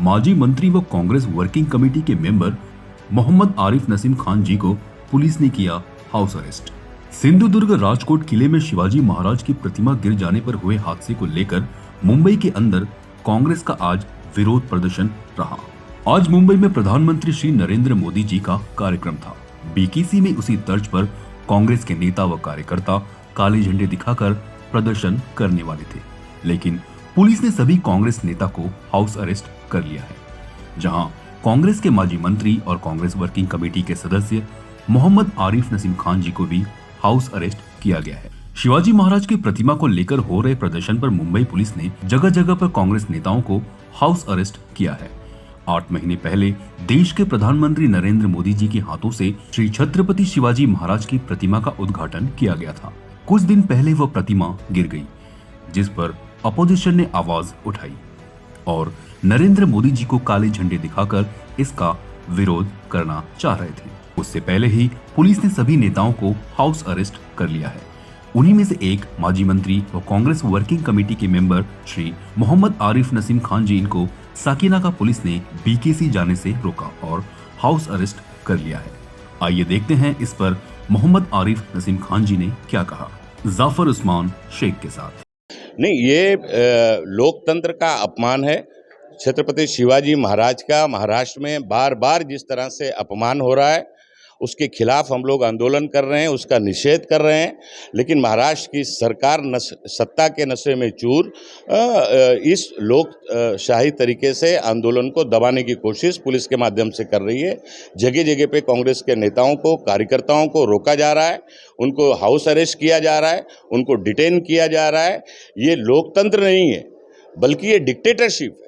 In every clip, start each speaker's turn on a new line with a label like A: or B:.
A: माजी मंत्री व कांग्रेस वर्किंग कमेटी के मेंबर मोहम्मद आरिफ नसीम खान जी को पुलिस ने किया हाउस अरेस्ट। सिंधुदुर्ग राजकोट किले में शिवाजी महाराज की प्रतिमा गिर जाने पर हुए हादसे को लेकर मुंबई के अंदर कांग्रेस का आज विरोध प्रदर्शन रहा। आज मुंबई में प्रधानमंत्री श्री नरेंद्र मोदी जी का कार्यक्रम था। बीकेसी में उसी तर्ज पर कांग्रेस के नेता व कार्यकर्ता काले झंडे दिखाकर प्रदर्शन करने वाले थे, लेकिन पुलिस ने सभी कांग्रेस नेता को हाउस अरेस्ट कर लिया है। जहां कांग्रेस के माजी मंत्री और कांग्रेस वर्किंग कमेटी के सदस्य मोहम्मद आरिफ नसीम खान जी को भी हाउस अरेस्ट किया गया है। शिवाजी महाराज की प्रतिमा को लेकर हो रहे प्रदर्शन पर मुंबई पुलिस ने जगह जगह पर कांग्रेस नेताओं को हाउस अरेस्ट किया है। 8 महीने पहले देश के प्रधानमंत्री नरेंद्र मोदी जी के हाथों से श्री छत्रपति शिवाजी महाराज की प्रतिमा का उद्घाटन किया गया था। कुछ दिन पहले वह प्रतिमा गिर गई, जिस पर अपोजिशन ने आवाज उठाई और नरेंद्र मोदी जी को काले झंडे दिखाकर इसका विरोध करना चाह रहे थे। उससे पहले ही पुलिस ने सभी नेताओं को हाउस अरेस्ट कर लिया है। उन्हीं में से एक माजी मंत्री और कांग्रेस वर्किंग कमेटी के मेंबर श्री मोहम्मद आरिफ नसीम खान जी इनको साकिना का पुलिस ने बीकेसी जाने से रोका और हाउस अरेस्ट कर लिया है। आइए देखते हैं इस पर मोहम्मद आरिफ नसीम खान जी ने क्या कहा, जाफर उस्मान शेख के साथ।
B: नहीं, ये लोकतंत्र का अपमान है। छत्रपति शिवाजी महाराज का महाराष्ट्र में बार बार जिस तरह से अपमान हो रहा है उसके खिलाफ हम लोग आंदोलन कर रहे हैं, उसका निषेध कर रहे हैं। लेकिन महाराष्ट्र की सरकार सत्ता के नशे में चूर इस लोकशाही तरीके से आंदोलन को दबाने की कोशिश पुलिस के माध्यम से कर रही है। जगह जगह पे कांग्रेस के नेताओं को, कार्यकर्ताओं को रोका जा रहा है, उनको हाउस अरेस्ट किया जा रहा है, उनको डिटेन किया जा रहा है। ये लोकतंत्र नहीं है बल्कि ये डिक्टेटरशिप है,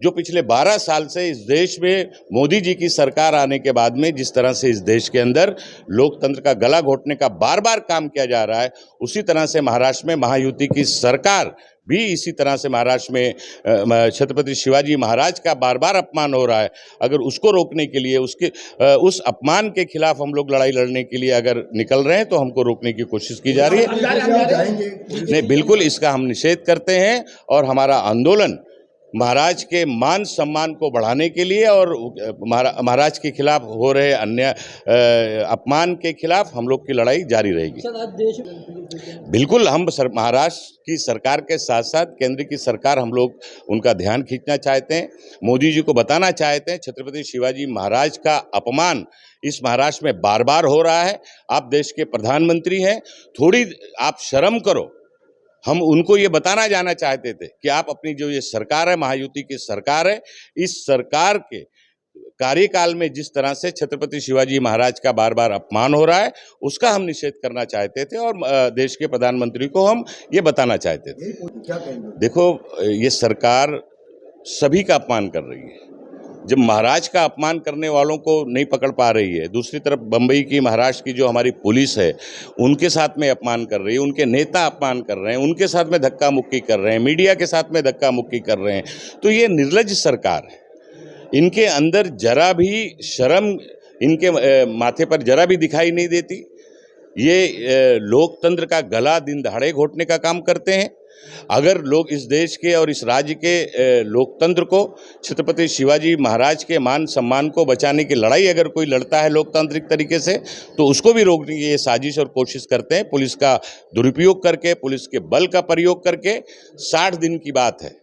B: जो पिछले 12 साल से इस देश में मोदी जी की सरकार आने के बाद में जिस तरह से इस देश के अंदर लोकतंत्र का गला घोटने का बार बार काम किया जा रहा है, उसी तरह से महाराष्ट्र में महायुति की सरकार भी इसी तरह से महाराष्ट्र में छत्रपति शिवाजी महाराज का बार बार अपमान हो रहा है। अगर उसको रोकने के लिए, उस अपमान के खिलाफ हम लोग लड़ाई लड़ने के लिए अगर निकल रहे हैं तो हमको रोकने की कोशिश की जा रही है। नहीं, बिल्कुल इसका हम निषेध करते हैं और हमारा आंदोलन महाराज के मान सम्मान को बढ़ाने के लिए और महाराज के खिलाफ हो रहे अन्य अपमान के खिलाफ हम लोग की लड़ाई जारी रहेगी। बिल्कुल, हम महाराष्ट्र की सरकार के साथ साथ केंद्र की सरकार हम लोग उनका ध्यान खींचना चाहते हैं। मोदी जी को बताना चाहते हैं छत्रपति शिवाजी महाराज का अपमान इस महाराष्ट्र में बार बार हो रहा है। आप देश के प्रधानमंत्री हैं, थोड़ी आप शर्म करो। हम उनको ये बताना जाना चाहते थे कि आप अपनी जो ये सरकार है, महायुति की सरकार है, इस सरकार के कार्यकाल में जिस तरह से छत्रपति शिवाजी महाराज का बार बार अपमान हो रहा है उसका हम निषेध करना चाहते थे और देश के प्रधानमंत्री को हम ये बताना चाहते थे। देखो, ये सरकार सभी का अपमान कर रही है। जब महाराज का अपमान करने वालों को नहीं पकड़ पा रही है, दूसरी तरफ बम्बई की, महाराष्ट्र की जो हमारी पुलिस है उनके साथ में अपमान कर रही है, उनके नेता अपमान कर रहे हैं, उनके साथ में धक्का मुक्की कर रहे हैं, मीडिया के साथ में धक्का मुक्की कर रहे हैं, तो ये निर्लज्ज सरकार है। इनके अंदर जरा भी शर्म, इनके माथे पर जरा भी दिखाई नहीं देती। ये लोकतंत्र का गला दिन दहाड़े घोटने का काम करते हैं। अगर लोग इस देश के और इस राज्य के लोकतंत्र को, छत्रपति शिवाजी महाराज के मान सम्मान को बचाने की लड़ाई अगर कोई लड़ता है लोकतांत्रिक तरीके से, तो उसको भी रोकने की ये साजिश और कोशिश करते हैं। पुलिस का दुरुपयोग करके, पुलिस के बल का प्रयोग करके 60 दिन की बात है,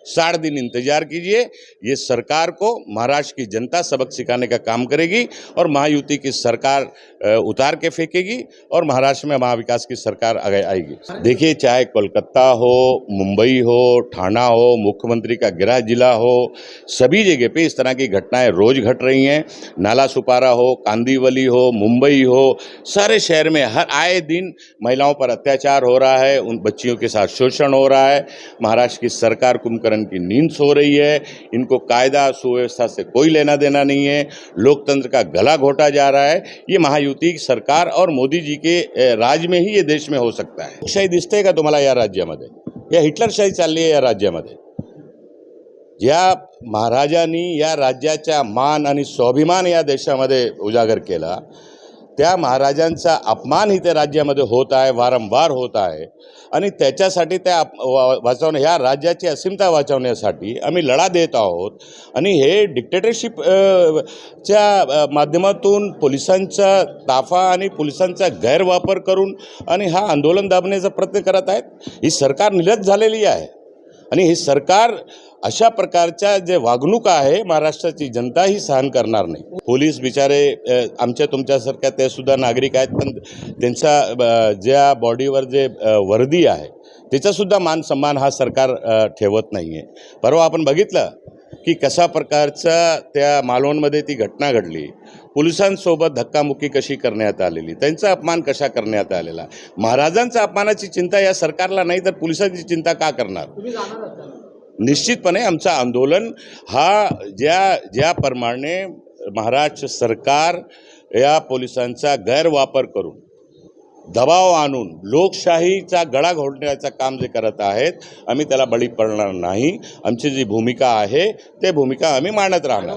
B: 60 दिन इंतजार कीजिए। ये सरकार को महाराष्ट्र की जनता सबक सिखाने का काम करेगी और महायुति की सरकार उतार के फेंकेगी और महाराष्ट्र में महाविकास की सरकार आगे आएगी। देखिए, चाहे कोलकाता हो, मुंबई हो, ठाणा हो, मुख्यमंत्री का गृह जिला हो, सभी जगह पे इस तरह की घटनाएं रोज घट रही हैं। नाला सुपारा हो, कांदीवली हो, मुंबई हो, सारे शहर में हर आए दिन महिलाओं पर अत्याचार हो रहा है, उन बच्चियों के साथ शोषण हो रहा है। महाराष्ट्र की सरकार कुंभकर्ण की नींद सो रही है। इनको कायदा सुव्यवस्था से कोई लेना देना नहीं है। लोकतंत्र का गला घोटा जा रहा है। ये महायुति की सरकार और मोदी जी के राज में ही ये देश में हो सकता है। लोकशाही दिसते का तुम्हाला या राज्यामध्ये? या हिटलरशाही चालली आहे या राज्यामध्ये? ज्या महाराजांनी या राज्याचा मान आणि स्वाभिमान या देशामध्ये उजागर केला, त्या महाराजांचा अपमान इथे राज्यामध्ये होत आहे, वारंवार होत आहे आणि त्याच्यासाठी त्या वाचवण्या ह्या राज्याची अस्मिता वाचवण्यासाठी आम्ही लढा देत आहोत। आणि हे डिक्टेटरशिप च्या माध्यमातून पोलिसांचा ताफा आणि पोलिसांचा गैरवापर करून आणि हा आंदोलन दाबण्याचा प्रयत्न करत आहेत। ही सरकार निलज्ज झालेली आहे आणि ही सरकार अशा प्रकारच्या जे वागणूक आहे महाराष्ट्राची जनता ही सहन करणार नाही। पोलीस बिचारे आमच्या तुमच्यासारख्या ते सुद्धा नागरिक आहेत, पण त्यांचा ज्या बॉडीवर जे वर्दी आहे त्याचा सुद्धा मान सन्मान हा सरकार ठेवत नाही आहे। परवा आपण बघितलं की कशा प्रकारचा त्या मालवणमध्ये ती घटना घडली, पोलिसांसोबत धक्कामुक्की कशी करण्यात आलेली, त्यांचा अपमान कशा करण्यात आलेला। महाराजांचा अपमानाची चिंता या सरकारला नाही तर पोलिसांची चिंता का करणार? निश्चितपणे आमचं आंदोलन हा ज्याप्रमाणे महाराष्ट्र सरकार या पोलिसांचा गैरवापर करून दबाव आणून लोकशाहीचा गळा घोटण्याचं काम जे करत आहेत, आम्ही त्याला बळी पडणार नाही। आमची जी भूमिका आहे ते भूमिका आम्ही मांडत राहणार।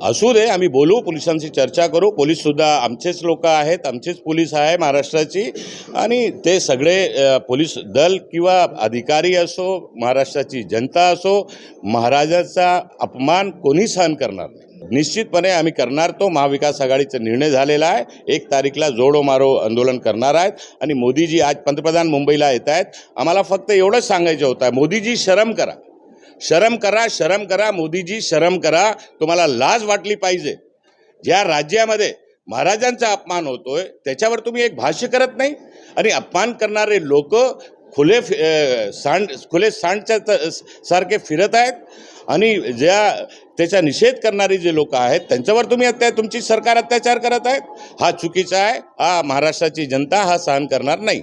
B: असू दे, आम्ही बोलू, पोलिसांशी चर्चा करू। पोलीससुद्धा आमचेच लोक आहेत, आमचेच पोलीस आहे महाराष्ट्राची आणि ते सगळे पोलीस दल किंवा अधिकारी असो, महाराष्ट्राची जनता असो, महाराजांचा अपमान कोणी सहन करणार नाही। निश्चितपणे आम्ही करणार। तो महाविकास आघाडीचा निर्णय झालेला आहे। 1 तारीखला जोडो मारो आंदोलन करणार आहेत आणि मोदीजी आज पंतप्रधान मुंबईला येत आहेत। आम्हाला फक्त एवढंच सांगायचं होतं, मोदीजी शरम करा, शरम करा, शरम करा, मोदीजी शरम करा। तुम्हाला लाज वाटली पाहिजे। ज्या राज्यामध्ये महाराजांचा अपमान होतोय त्याच्यावर तुम्ही एक भाष्य करत नाही आणि अपमान करणारे लोक खुले सांडच्या सारखे फिरत आहेत आणि त्याचा निषेध करणारी जे लोक आहेत त्यांच्यावर तुमची सरकार अत्याचार करत आहेत। हा चुकीचा आहे। हा महाराष्ट्राची जनता हा सहन करणार नाही।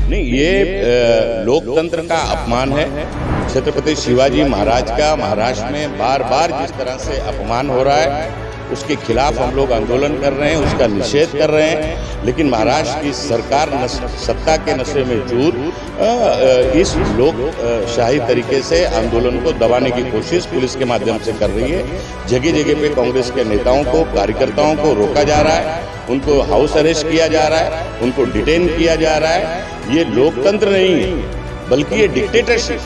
B: नहीं, ये लोकतंत्र का अपमान है। छत्रपति शिवाजी महाराज का महाराष्ट्र में बार बार जिस तरह से अपमान हो रहा है उसके खिलाफ हम लोग आंदोलन कर रहे हैं, उसका निषेध कर रहे हैं। लेकिन महाराष्ट्र की सरकार सत्ता के नशे में चूर इस लोकशाही तरीके से आंदोलन को दबाने की कोशिश पुलिस के माध्यम से कर रही है। जगह जगह पे कांग्रेस के नेताओं को, कार्यकर्ताओं को रोका जा रहा है, उनको हाउस अरेस्ट किया जा रहा है, उनको डिटेन किया जा रहा है। ये लोकतंत्र नहीं है बल्कि ये डिक्टेटरशिप।